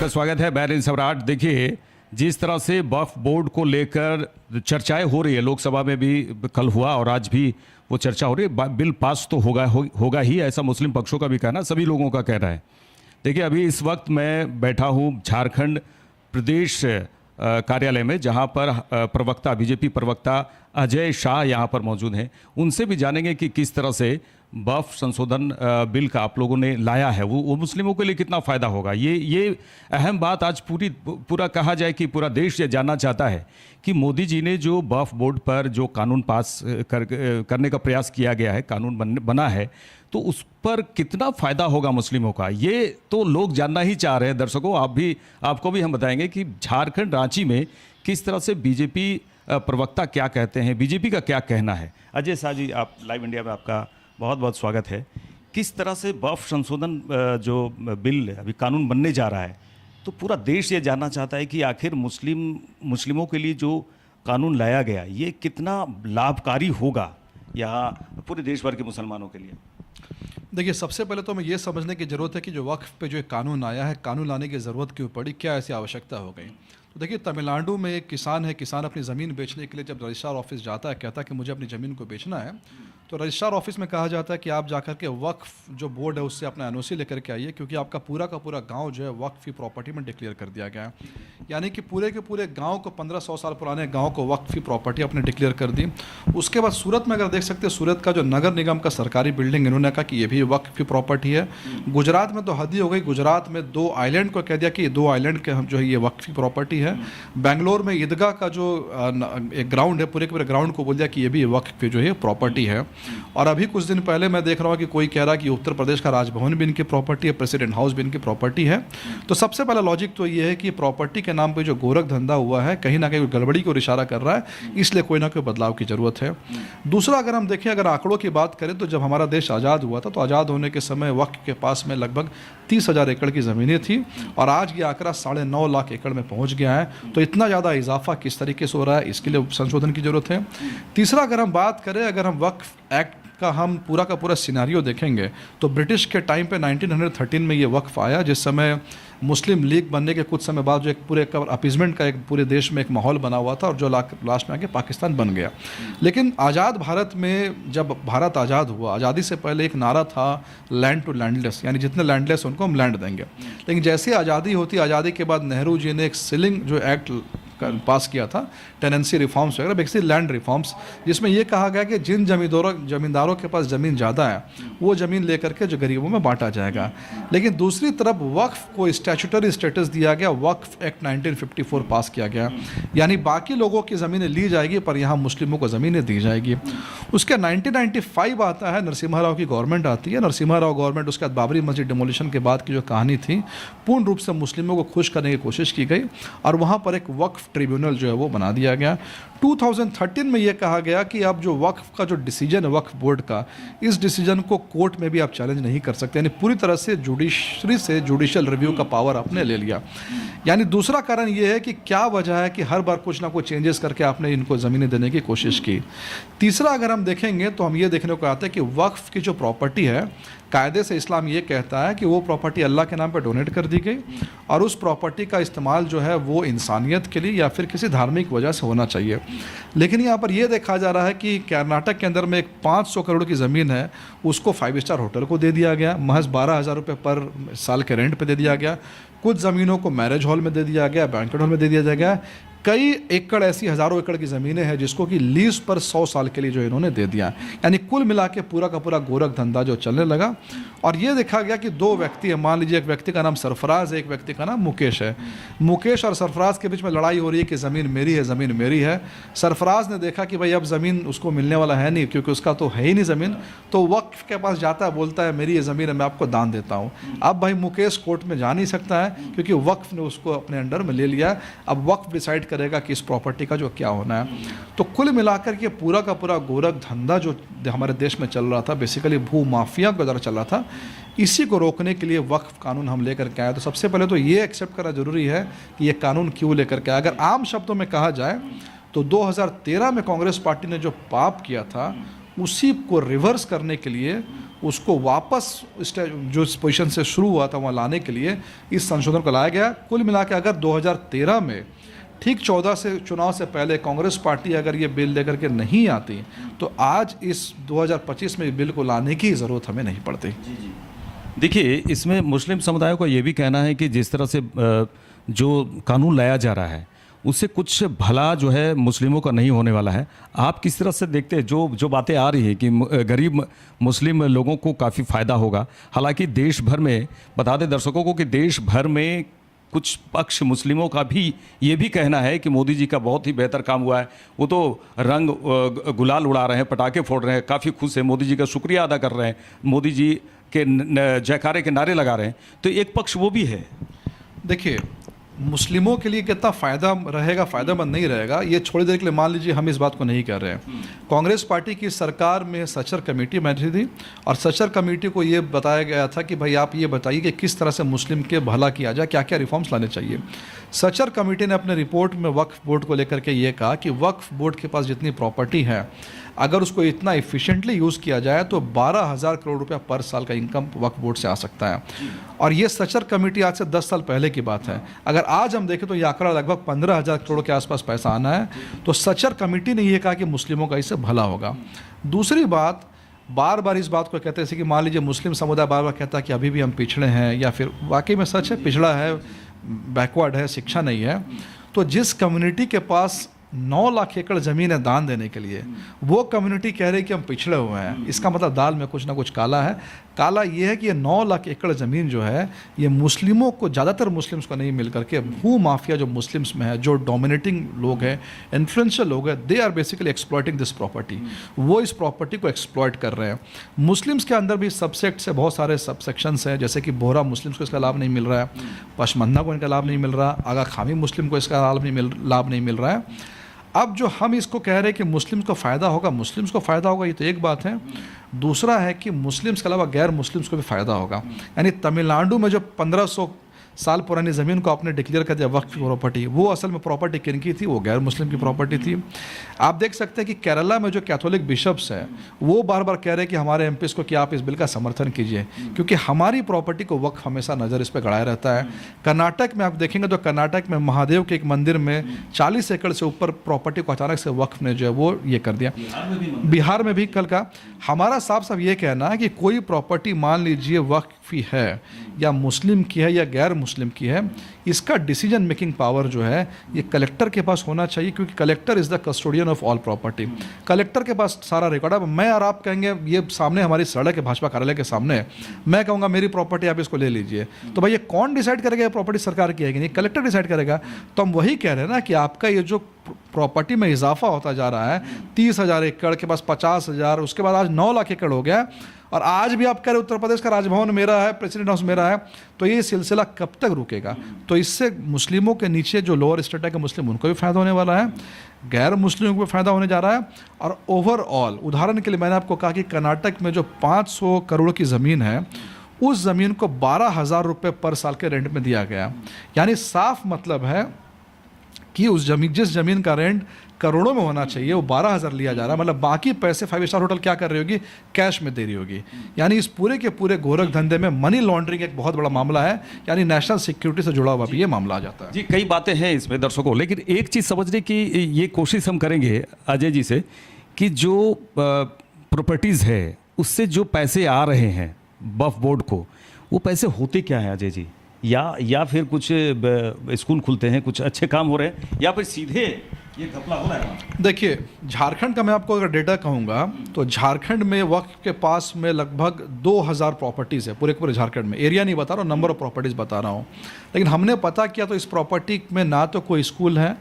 आपका स्वागत है बैरिन सम्राट। देखिए, जिस तरह से वक्फ बोर्ड को लेकर चर्चाएं हो रही है, लोकसभा में भी कल हुआ और आज भी वो चर्चा हो रही है। बिल पास तो होगा ही, ऐसा मुस्लिम पक्षों का भी कहना, सभी लोगों का कहना है। देखिए, अभी इस वक्त मैं बैठा हूँ झारखंड प्रदेश कार्यालय में, जहाँ पर बीजेपी प्रवक्ता अजय शाह यहाँ पर मौजूद हैं। उनसे भी जानेंगे कि किस तरह से वक्फ संशोधन बिल का आप लोगों ने लाया है, वो मुस्लिमों के लिए कितना फ़ायदा होगा। ये अहम बात आज पूरा कहा जाए कि पूरा देश ये जानना चाहता है कि मोदी जी ने जो वक्फ बोर्ड पर जो कानून पास करने का प्रयास किया गया है, कानून बना है, तो उस पर कितना फ़ायदा होगा मुस्लिमों का, ये तो लोग जानना ही चाह रहे हैं। दर्शकों, आपको भी हम बताएंगे कि झारखंड रांची में किस तरह से बीजेपी प्रवक्ता क्या कहते हैं, बीजेपी का क्या कहना है। अजय शाह जी, आप लाइव इंडिया में आपका बहुत बहुत स्वागत है। किस तरह से वक्फ संशोधन जो बिल अभी कानून बनने जा रहा है, तो पूरा देश ये जानना चाहता है कि आखिर मुस्लिमों के लिए जो कानून लाया गया ये कितना लाभकारी होगा यहाँ पूरे देश भर के मुसलमानों के लिए। देखिए, सबसे पहले तो हमें ये समझने की ज़रूरत है कि जो वक्फ पे जो एक कानून आया है, कानून लाने की ज़रूरत क्यों पड़ी, क्या ऐसी आवश्यकता हो गई। तो देखिए, तमिलनाडु में एक किसान है, किसान अपनी ज़मीन बेचने के लिए जब रजिस्ट्रार ऑफिस जाता है, कहता है कि मुझे अपनी ज़मीन को बेचना है, तो रजिस्ट्रार ऑफिस में कहा जाता है कि आप जाकर के वक्फ जो बोर्ड है उससे अपना एनओसी लेकर के आइए, क्योंकि आपका पूरा का पूरा गांव जो है वक्फ की प्रॉपर्टी में डिक्लेयर कर दिया गया है। यानी कि पूरे के पूरे गांव को, 1500 साल पुराने गांव को वक्फ की प्रॉपर्टी अपने डिक्लेयर कर दी। उसके बाद सूरत में अगर देख सकते हैं, सूरत का जो नगर निगम का सरकारी बिल्डिंग, इन्होंने कहा कि ये भी वक्फ की प्रॉपर्टी है। गुजरात में तो हद ही हो गई, गुजरात में 2 आइलैंड को कह दिया कि 2 आइलैंड के हम जो है ये वक्फ की प्रॉपर्टी है। बेंगलोर में ईदगाह का जो एक ग्राउंड है, पूरे के पूरे ग्राउंड को बोल दिया कि ये भी वक्फ की जो है प्रॉपर्टी है। और अभी कुछ दिन पहले मैं देख रहा हूँ कि कोई कह रहा है कि उत्तर प्रदेश का राजभवन भी इनकी प्रॉपर्टी है, प्रेसिडेंट हाउस भी इनकी प्रॉपर्टी है। तो सबसे पहला लॉजिक तो ये है कि प्रॉपर्टी के नाम पे जो गोरख धंधा हुआ है, कहीं ना कहीं गड़बड़ी को इशारा कर रहा है, इसलिए कोई ना कोई बदलाव की ज़रूरत है। दूसरा, अगर हम देखें, अगर आंकड़ों की बात करें, तो जब हमारा देश आज़ाद हुआ था, तो आज़ाद होने के समय वक्फ के पास में लगभग 30,000 एकड़ की ज़मीनें थी, और आज ये आंकड़ा 9.5 लाख एकड़ में पहुँच गया है। तो इतना ज़्यादा इजाफा किस तरीके से हो रहा है, इसके लिए संशोधन की ज़रूरत है। तीसरा, अगर हम बात करें, अगर हम वक्फ एक्ट का हम पूरा का पूरा सिनेरियो देखेंगे, तो ब्रिटिश के टाइम पे 1913 में ये वक्फ आया, जिस समय मुस्लिम लीग बनने के कुछ समय बाद जो एक पूरे अपीजमेंट का एक पूरे देश में एक माहौल बना हुआ था, और जो लास्ट में आके पाकिस्तान बन गया। लेकिन आज़ाद भारत में, जब भारत आज़ाद हुआ, आज़ादी से पहले एक नारा था लैंड टू लैंडलेस, यानी जितने लैंडलेस उनको हम लैंड देंगे। लेकिन जैसे आज़ादी होती, आज़ादी के बाद नेहरू जी ने एक सीलिंग जो एक्ट पास किया था, टेनेंसी रिफॉर्म्स वगैरह, बेसिकली लैंड रिफॉर्म्स, जिसमें यह कहा गया कि जिन जमींदारों के पास ज़मीन ज़्यादा है, वो ज़मीन लेकर के जो गरीबों में बांटा जाएगा। लेकिन दूसरी तरफ वक्फ को स्टैट्यूटरी स्टेटस दिया गया, वक्फ एक्ट 1954 पास किया गया, यानी बाकी लोगों की ज़मीनें ली जाएगी पर यहाँ मुस्लिमों को ज़मीनें दी जाएगी। उसके 1995 आता है, नरसिम्हा राव की गवर्नमेंट आती है, नरसिम्हा राव गवर्नमेंट, उसके बाद बाबरी मस्जिद डिमोलिशन के बाद की जो कहानी थी, पूर्ण रूप से मुस्लिमों को खुश करने की कोशिश की गई, और वहाँ पर एक वक्फ ट्रिब्यूनल जो है वो बना दिया गया। 2013 में यह कहा गया कि अब जो वक्फ का जो डिसीजन है वक्फ बोर्ड का, इस डिसीजन को कोर्ट में भी आप चैलेंज नहीं कर सकते, यानी पूरी तरह से जुडिशरी से जुडिशियल रिव्यू का पावर आपने ले लिया। यानी दूसरा कारण यह है कि क्या वजह है कि हर बार कुछ ना कुछ चेंजेस करके आपने इनको ज़मीनें देने की कोशिश की। तीसरा, अगर हम देखेंगे तो हम ये देखने को आते हैं कि वक्फ की जो प्रॉपर्टी है, कायदे से इस्लाम ये कहता है कि वो प्रॉपर्टी अल्लाह के नाम पर डोनेट कर दी गई, और उस प्रॉपर्टी का इस्तेमाल जो है वो इंसानियत के लिए या फिर किसी धार्मिक वजह से होना चाहिए। लेकिन यहाँ पर ये देखा जा रहा है कि कर्नाटक के अंदर में एक 500 करोड़ की ज़मीन है, उसको 5 स्टार होटल को दे दिया गया, महज 12,000 रुपये पर साल के रेंट पे दे दिया गया। कुछ ज़मीनों को मैरिज हॉल में दे दिया गया, बैंक्वेट हॉल में दे दिया जाएगा। कई एकड़ ऐसी हज़ारों एकड़ की ज़मीनें हैं जिसको कि लीज पर 100 साल के लिए जो इन्होंने दे दिया। यानी कुल मिला के पूरा का पूरा गोरख धंधा जो चलने लगा। और ये देखा गया कि 2 व्यक्ति हैं, मान लीजिए एक व्यक्ति का नाम सरफराज है, एक व्यक्ति का नाम मुकेश है। मुकेश और सरफराज के बीच में लड़ाई हो रही है कि ज़मीन मेरी है, ज़मीन मेरी है। सरफराज ने देखा कि भाई अब ज़मीन उसको मिलने वाला है नहीं, क्योंकि उसका तो है ही नहीं ज़मीन, तो वक्फ के पास जाता है, बोलता है मेरी ये ज़मीन है, मैं आपको दान देता हूँ। अब भाई मुकेश कोर्ट में जा नहीं सकता है, क्योंकि वक्फ ने उसको अपने अंडर में ले लिया। अब वक्फ डिसाइड करेगा कि इस प्रॉपर्टी का जो क्या होना है। तो कुल मिलाकर के पूरा का पूरा गोरख धंधा जो हमारे देश में चल रहा था, बेसिकली भू माफिया के द्वारा चल रहा था, इसी को रोकने के लिए वक्फ कानून हम लेकर के आए। तो सबसे पहले तो ये एक्सेप्ट करना जरूरी है कि ये कानून क्यों लेकर के आए। अगर आम शब्दों में कहा जाए तो 2013 में कांग्रेस पार्टी ने जो पाप किया था, उसी को रिवर्स करने के लिए उसको वापस जो इस पोजीशन से शुरू हुआ था वहाँ लाने के लिए इस संशोधन को लाया गया। कुल मिला के अगर 2013 में ठीक 14 से चुनाव से पहले कांग्रेस पार्टी अगर ये बिल लेकर के नहीं आती तो आज इस 2025 में बिल को लाने की ज़रूरत हमें नहीं पड़ती। देखिए, इसमें मुस्लिम समुदाय को ये भी कहना है कि जिस तरह से जो कानून लाया जा रहा है उससे कुछ भला जो है मुस्लिमों का नहीं होने वाला है। आप किस तरह से देखते हैं जो बातें आ रही है कि गरीब मुस्लिम लोगों को काफ़ी फ़ायदा होगा? हालांकि देश भर में, बता दें दर्शकों को कि देश भर में कुछ पक्ष मुस्लिमों का भी ये भी कहना है कि मोदी जी का बहुत ही बेहतर काम हुआ है। वो तो रंग गुलाल उड़ा रहे हैं, पटाखे फोड़ रहे हैं, काफ़ी खुश हैं, मोदी जी का शुक्रिया अदा कर रहे हैं, मोदी जी के जयकारे के नारे लगा रहे हैं। तो एक पक्ष वो भी है। देखिए, मुस्लिमों के लिए कितना फ़ायदा रहेगा, फ़ायदेमंद नहीं रहेगा, ये थोड़ी देर के लिए मान लीजिए हम इस बात को नहीं कर रहे हैं। कांग्रेस पार्टी की सरकार में सचर कमेटी बैठी थी और सचर कमेटी को ये बताया गया था कि भाई आप ये बताइए कि किस तरह से मुस्लिम के भला किया जाए, क्या क्या रिफॉर्म्स लाने चाहिए। सचर कमेटी ने अपने रिपोर्ट में वक्फ बोर्ड को लेकर के ये कहा कि वक्फ बोर्ड के पास जितनी प्रॉपर्टी है अगर उसको इतना इफ़िशिएंटली यूज़ किया जाए तो 12,000 करोड़ रुपया पर साल का इनकम वक्फ बोर्ड से आ सकता है। और ये सचर कमेटी आज से 10 साल पहले की बात है। अगर आज हम देखें तो ये आंकड़ा लगभग 15,000 करोड़ के आसपास पैसा आना है। तो सचर कमेटी ने ये कहा कि मुस्लिमों का इससे भला होगा। दूसरी बात, बार बार इस बात को कहते थे कि मान लीजिए मुस्लिम समुदाय बार बार कहता है कि अभी भी हम पिछड़े हैं, या फिर वाकई में सच है, पिछड़ा है, बैकवर्ड है, शिक्षा नहीं है। तो जिस कम्युनिटी के पास 9 लाख एकड़ ज़मीन है दान देने के लिए, वो कम्युनिटी कह रही है कि हम पिछड़े हुए हैं, इसका मतलब दाल में कुछ ना कुछ काला है। काला ये है कि ये 9 लाख एकड़ ज़मीन जो है ये मुस्लिमों को, ज़्यादातर मुस्लिम्स को नहीं मिल करके भू माफिया जो मुस्लिम्स में है, जो डोमिनेटिंग लोग हैं, इन्फ्लुएंशियल लोग हैं, they are basically exploiting this property. वो इस प्रॉपर्टी को एक्सप्लॉइट कर रहे हैं। मुस्लिम्स के अंदर भी सबसेक्ट्स है, बहुत सारे सबसेक्शंस हैं, जैसे कि बोहरा मुस्लिम्स को इसका लाभ नहीं मिल रहा है, पशमन्ना को इनका लाभ नहीं मिल रहा, आगा खामी मुस्लिम को इसका लाभ नहीं मिल रहा है। अब जो हम इसको कह रहे हैं कि मुस्लिम्स को फ़ायदा होगा, मुस्लिम्स को फ़ायदा होगा, ये तो एक बात है। दूसरा है कि मुस्लिम्स के अलावा गैर मुस्लिम्स को भी फ़ायदा होगा। यानी तमिलनाडु में जो 1500 साल पुरानी ज़मीन को आपने डिक्लेयर कर दिया वक्फ प्रॉपर्टी, वो असल में प्रॉपर्टी किनकी थी? वो गैर मुस्लिम की प्रॉपर्टी थी। आप देख सकते हैं कि केरला में जो कैथोलिक बिशप्स हैं वो बार बार कह रहे हैं कि हमारे एमपीज को कि आप इस बिल का समर्थन कीजिए, क्योंकि हमारी प्रॉपर्टी को वक्फ हमेशा नज़र इस पर गड़ाया रहता है। कर्नाटक में आप देखेंगे तो कर्नाटक में महादेव के एक मंदिर में 40 एकड़ से ऊपर प्रॉपर्टी को अचानक से वक्फ ने जो है वो ये कर दिया। बिहार में भी कल का हमारा साफ साफ ये कहना है कि कोई प्रॉपर्टी मान लीजिए वक्फी है या मुस्लिम की है या गैर मुस्लिम की है, इसका डिसीजन मेकिंग पावर जो है ये कलेक्टर के पास होना चाहिए, क्योंकि collector is the custodian of all property. Collector के पास सारा रिकॉर्ड। अब मैं और आप कहेंगे, ये सामने हमारी सड़क है भाजपा कार्यालय के सामने, मैं कहूँगा मेरी प्रॉपर्टी आप इसको ले लीजिए, तो भाई ये कौन डिसाइड करेगा? ये प्रॉपर्टी सरकार की है कि नहीं? कलेक्टर डिसाइड करेगा। तो हम वही कह रहे हैं ना कि आपका ये जो प्रॉपर्टी में इजाफा होता जा रहा है, 30,000 एकड़ के पास 50,000, उसके बाद आज 9 लाख एकड़ हो गया, और आज भी आप कह रहे उत्तर प्रदेश का राजभवन मेरा है, प्रेसिडेंट हाउस मेरा है, तो ये सिलसिला कब तक रुकेगा? तो इससे मुस्लिमों के नीचे जो लोअर स्टेटा के मुस्लिम, उनको भी फ़ायदा होने वाला है, गैर मुस्लिमों को भी फ़ायदा होने जा रहा है। और ओवरऑल, उदाहरण के लिए मैंने आपको कहा कि कर्नाटक में जो 500 करोड़ की ज़मीन है, उस ज़मीन को 12,000 रुपये पर साल के रेंट में दिया गया। यानी साफ मतलब है कि उस जमीन, जिस ज़मीन का रेंट करोड़ों में होना चाहिए, वो 12,000 लिया जा रहा है। मतलब बाकी पैसे 5 स्टार होटल क्या कर रही होगी? कैश में दे रही होगी। यानी इस पूरे के पूरे गोरख धंधे में मनी लॉन्ड्रिंग एक बहुत बड़ा मामला है, यानी नेशनल सिक्योरिटी से जुड़ा हुआ भी ये मामला आ जाता है। जी, कई बातें हैं इसमें दर्शकों, लेकिन एक चीज़ समझने की ये कोशिश हम करेंगे अजय जी से कि जो प्रॉपर्टीज़ है उससे जो पैसे आ रहे हैं वक्फ बोर्ड को, वो पैसे होते क्या है अजय जी? या फिर कुछ स्कूल खुलते हैं, कुछ अच्छे काम हो रहे हैं, या फिर सीधे ये घपला हो रहा है? देखिए, झारखंड का मैं आपको अगर डेटा कहूँगा तो झारखंड में वक्फ के पास में लगभग 2,000 प्रॉपर्टीज़ है, पूरे झारखंड में। एरिया नहीं बता रहा हूँ, नंबर ऑफ प्रॉपर्टीज़ बता रहा हूँ। लेकिन हमने पता किया तो इस प्रॉपर्टी में ना तो कोई स्कूल है,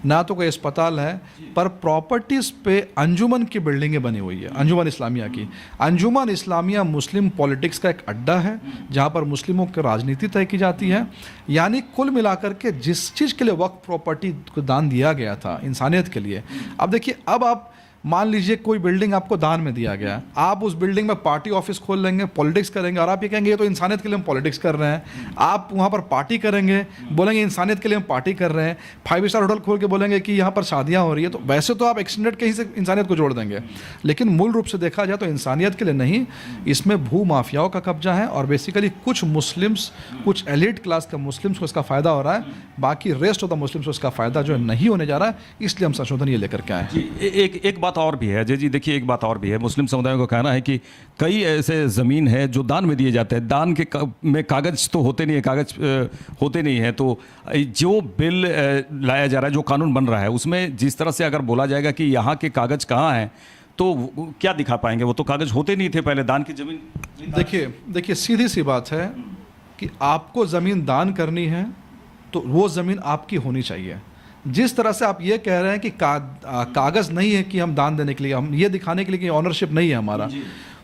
ना तो कोई अस्पताल है, पर प्रॉपर्टीज़ पे अंजुमन की बिल्डिंगें बनी हुई है, अंजुमन इस्लामिया की। अंजुमन इस्लामिया मुस्लिम पॉलिटिक्स का एक अड्डा है, जहाँ पर मुस्लिमों की राजनीति तय की जाती है। यानी कुल मिलाकर के जिस चीज़ के लिए वक्फ प्रॉपर्टी को दान दिया गया था, इंसानियत के लिए, अब देखिए, अब आप मान लीजिए कोई बिल्डिंग आपको दान में दिया गया, आप उस बिल्डिंग में पार्टी ऑफिस खोल लेंगे, पॉलिटिक्स करेंगे, और आप ये कहेंगे ये तो इंसानियत के लिए हम पॉलिटिक्स कर रहे हैं। आप वहाँ पर पार्टी करेंगे, बोलेंगे इंसानियत के लिए हम पार्टी कर रहे हैं। 5 स्टार होटल खोल के बोलेंगे कि यहाँ पर शादियाँ हो रही है। तो वैसे तो आप एक्सटेंडेड कहीं से इंसानियत को जोड़ देंगे, लेकिन मूल रूप से देखा जाए तो इंसानियत के लिए नहीं, इसमें भू माफियाओं का कब्जा है, और बेसिकली कुछ मुस्लिम्स, कुछ एलिट क्लास के मुस्लिम्स को इसका फ़ायदा हो रहा है, बाकी रेस्ट ऑफ द मुस्लिम्स को इसका फ़ायदा जो है नहीं होने जा रहा है। इसलिए हम संशोधन ये लेकर के आए हैं। एक बात और भी है अजय जी, देखिए एक बात और भी है। मुस्लिम समुदायों का कहना है कि कई ऐसे ज़मीन है जो दान में दिए जाते हैं, दान के में कागज़ तो होते नहीं है, कागज़ होते नहीं है। तो जो बिल लाया जा रहा है, जो कानून बन रहा है, उसमें जिस तरह से अगर बोला जाएगा कि यहाँ के कागज़ कहाँ हैं, तो क्या दिखा पाएंगे? वो तो कागज़ होते नहीं थे पहले, दान की ज़मीन। देखिए सीधी सी बात है कि आपको ज़मीन दान करनी है तो वो ज़मीन आपकी होनी चाहिए। जिस तरह से आप ये कह रहे हैं कि कागज़ नहीं है कि हम दान देने के लिए, हम ये दिखाने के लिए कि ऑनरशिप नहीं है हमारा,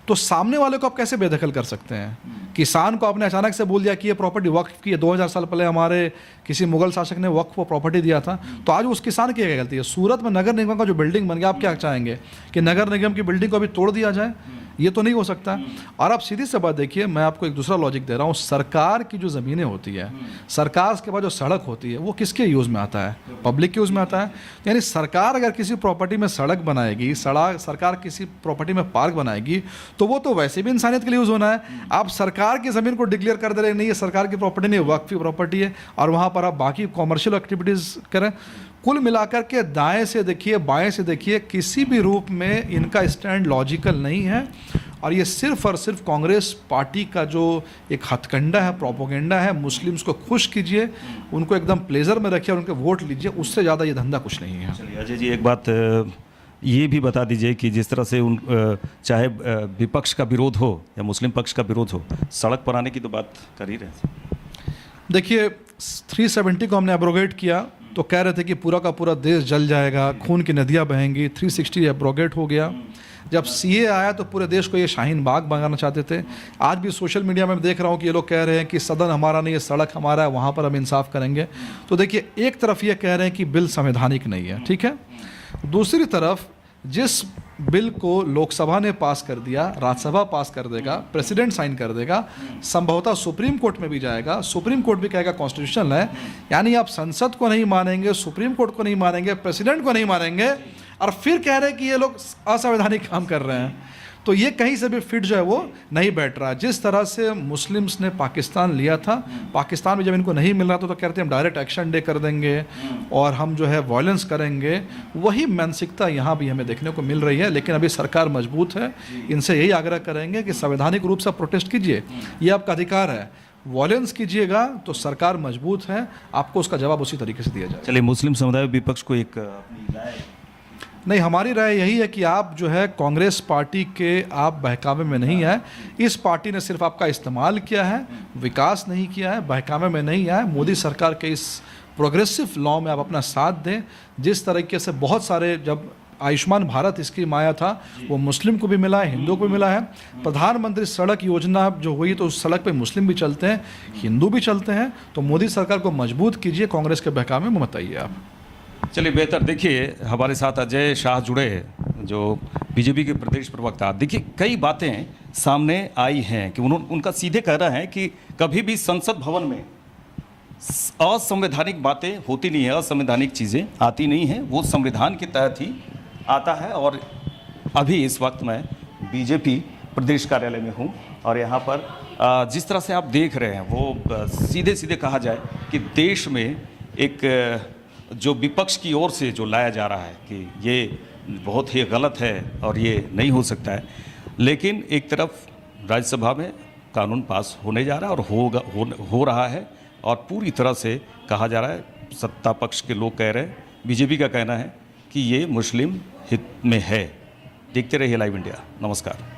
तो सामने वाले को आप कैसे बेदखल कर सकते हैं? किसान को आपने अचानक से बोल दिया कि ये प्रॉपर्टी वक्फ की है, 2000 साल पहले हमारे किसी मुगल शासक ने वक्फ को प्रॉपर्टी दिया था, तो आज उस किसान की क्या गलती है? सूरत में नगर निगम का जो बिल्डिंग बन गया, आप क्या चाहेंगे कि नगर निगम की बिल्डिंग को अभी तोड़ दिया जाए? ये तो नहीं हो सकता। और आप सीधी सी बात देखिए, मैं आपको एक दूसरा लॉजिक दे रहा हूँ। सरकार की जो ज़मीनें होती है, सरकार के बाद जो सड़क होती है, वो किसके यूज़ में आता है? पब्लिक के यूज़ में आता है। यानी सरकार अगर किसी प्रॉपर्टी में सड़क बनाएगी, सरकार किसी प्रॉपर्टी में पार्क बनाएगी, तो वो तो वैसे भी इंसानियत के लिए यूज़ होना है। आप सरकार की ज़मीन को डिक्लेयर कर दे रहे नहीं, ये सरकार की प्रॉपर्टी नहीं, वक्फ की प्रॉपर्टी है, और वहाँ पर आप बाकी कॉमर्शियल एक्टिविटीज़ करें। कुल मिलाकर के दाएं से देखिए, बाएं से देखिए, किसी भी रूप में इनका स्टैंड लॉजिकल नहीं है, और ये सिर्फ और सिर्फ कांग्रेस पार्टी का जो एक हथकंडा है, प्रोपोगेंडा है। मुस्लिम्स को खुश कीजिए, उनको एकदम प्लेजर में रखिए और उनके वोट लीजिए, उससे ज़्यादा ये धंधा कुछ नहीं है। चलिए अजय जी, एक बात ये भी बता दीजिए कि जिस तरह से चाहे विपक्ष का विरोध हो या मुस्लिम पक्ष का विरोध हो, सड़क पर आने की तो बात कर ही रहे हैं। देखिए 370 को हमने एब्रोगेट किया तो कह रहे थे कि पूरा का पूरा देश जल जाएगा, खून की नदियाँ बहेंगी। 360 एब्रोगेट हो गया। जब सीए आया तो पूरे देश को ये शाहीन बाग बनाना चाहते थे। आज भी सोशल मीडिया में देख रहा हूँ कि ये लोग कह रहे हैं कि सदन हमारा नहीं है, सड़क हमारा है, वहाँ पर हम इंसाफ करेंगे। तो देखिए, एक तरफ ये कह रहे हैं कि बिल संवैधानिक नहीं है, ठीक है, दूसरी तरफ जिस बिल को लोकसभा ने पास कर दिया, राज्यसभा पास कर देगा, प्रेसिडेंट साइन कर देगा, संभवतः सुप्रीम कोर्ट में भी जाएगा, सुप्रीम कोर्ट भी कहेगा कॉन्स्टिट्यूशनल है। यानी आप संसद को नहीं मानेंगे, सुप्रीम कोर्ट को नहीं मानेंगे, प्रेसिडेंट को नहीं मानेंगे, और फिर कह रहे हैं कि ये लोग असंवैधानिक काम कर रहे हैं। तो ये कहीं से भी फिट जो है वो नहीं बैठ रहा। जिस तरह से मुस्लिम्स ने पाकिस्तान लिया था, पाकिस्तान में जब इनको नहीं मिल रहा था तो कहते हैं हम डायरेक्ट एक्शन डे कर देंगे और हम जो है वायलेंस करेंगे, वही मानसिकता यहाँ भी हमें देखने को मिल रही है। लेकिन अभी सरकार मजबूत है, इनसे यही आग्रह करेंगे कि संवैधानिक रूप से प्रोटेस्ट कीजिए, ये आपका अधिकार है। वॉयलेंस कीजिएगा तो सरकार मजबूत है, आपको उसका जवाब उसी तरीके से दिया जाए। चलिए, मुस्लिम समुदाय विपक्ष को एक अपनी राय। नहीं, हमारी राय यही है कि आप जो है कांग्रेस पार्टी के आप बहकावे में नहीं आए। इस पार्टी ने सिर्फ आपका इस्तेमाल किया है, विकास नहीं किया है, बहकावे में नहीं आए। मोदी सरकार के इस प्रोग्रेसिव लॉ में आप अपना साथ दें। जिस तरीके से बहुत सारे, जब आयुष्मान भारत स्कीम आया था, वो मुस्लिम को भी मिला है, हिंदू को भी मिला है। प्रधानमंत्री सड़क योजना जो हुई तो उस सड़क पे मुस्लिम भी चलते हैं, हिंदू भी चलते हैं। तो मोदी सरकार को मजबूत कीजिए, कांग्रेस के बहकावे में मत आइए आप। चलिए, बेहतर। देखिए, हमारे साथ अजय शाह जुड़े, जो बीजेपी के प्रदेश प्रवक्ता। देखिए, कई बातें सामने आई हैं कि उनका सीधे कहना है कि कभी भी संसद भवन में असंवैधानिक बातें होती नहीं है, असंवैधानिक चीज़ें आती नहीं हैं, वो संविधान के तहत ही आता है। और अभी इस वक्त मैं बीजेपी प्रदेश कार्यालय में हूँ और यहाँ पर जिस तरह से आप देख रहे हैं, वो सीधे सीधे कहा जाए कि देश में एक जो विपक्ष की ओर से जो लाया जा रहा है कि ये बहुत ही गलत है और ये नहीं हो सकता है, लेकिन एक तरफ राज्यसभा में कानून पास होने जा रहा है और हो रहा है, और पूरी तरह से कहा जा रहा है, सत्ता पक्ष के लोग कह रहे हैं, बीजेपी का कहना है कि ये मुस्लिम हित में है। देखते रहिए लाइव इंडिया। नमस्कार।